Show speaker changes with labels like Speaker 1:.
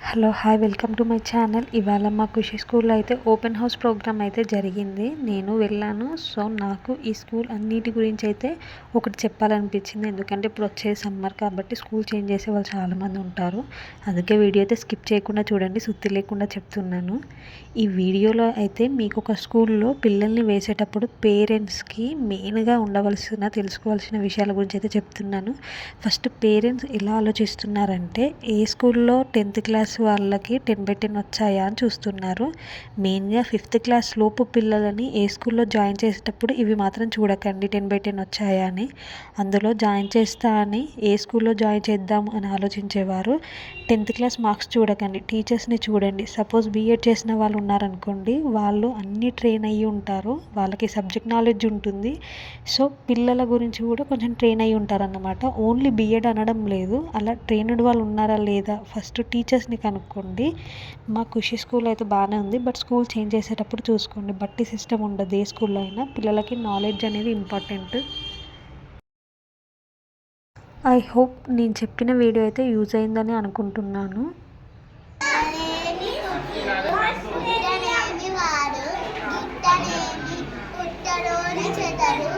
Speaker 1: Hello hi welcome to my channel. ఇవాళ మా ఖుషి స్కూల్లో అయితే ఓపెన్ హౌస్ ప్రోగ్రామ్ అయితే జరిగింది. నేను వెళ్ళాను. సో నాకు ఈ స్కూల్ అన్నిటి గురించి అయితే ఒకటి చెప్పాలనిపించింది. ఎందుకంటే ఇప్పుడు వచ్చే సమ్మర్ కాబట్టి స్కూల్ చేంజ్ చేసే వాళ్ళు చాలామంది ఉంటారు. అందుకే వీడియో అయితే స్కిప్ చేయకుండా చూడండి, సుత్తి లేకుండా చెప్తున్నాను. ఈ వీడియోలో అయితే మీకు ఒక స్కూల్లో పిల్లల్ని వేసేటప్పుడు పేరెంట్స్కి మెయిన్గా తెలుసుకోవాల్సిన విషయాల గురించి అయితే చెప్తున్నాను. ఫస్ట్ పేరెంట్స్ ఎలా ఆలోచిస్తున్నారంటే ఏ స్కూల్లో 10th క్లాస్ వాళ్ళకి 10/10 వచ్చాయా అని చూస్తున్నారు. మెయిన్గా 5th క్లాస్ లోపు పిల్లలని ఏ స్కూల్లో జాయిన్ చేసేటప్పుడు ఇవి మాత్రం చూడకండి 10/10 వచ్చాయా అని. అందులో జాయిన్ చేస్తా అని ఏ స్కూల్లో జాయిన్ చేద్దాం అని ఆలోచించేవారు 10th క్లాస్ మార్క్స్ చూడకండి, టీచర్స్ని చూడండి. సపోజ్ బీఎడ్ చేసిన వాళ్ళు ఉన్నారనుకోండి, వాళ్ళు అన్నీ ట్రైన్ అయ్యి ఉంటారు, వాళ్ళకి సబ్జెక్ట్ నాలెడ్జ్ ఉంటుంది. సో పిల్లల గురించి కూడా కొంచెం ట్రైన్ అయ్యి ఉంటారన్నమాట. ఓన్లీ బీఎడ్ అనడం లేదు, అలా ట్రైన్డ్ వాళ్ళు ఉన్నారా లేదా ఫస్ట్ టీచర్స్ని కనుక్కోండి. మా ఖుషి స్కూల్ అయితే బాగానే ఉంది, బట్ స్కూల్ చేంజ్ చేసేటప్పుడు చూసుకోండి. బట్టి సిస్టమ్ ఉండదు ఏ స్కూల్లో అయినా. పిల్లలకి నాలెడ్జ్ అనేది ఇంపార్టెంట్. ఐ హోప్ నేను చెప్పిన వీడియో అయితే యూజ్ అయిందని అనుకుంటున్నాను.
Speaker 2: పుట్టనేమి వాడు గిట్టనేమి పుట్టలోని చెదరు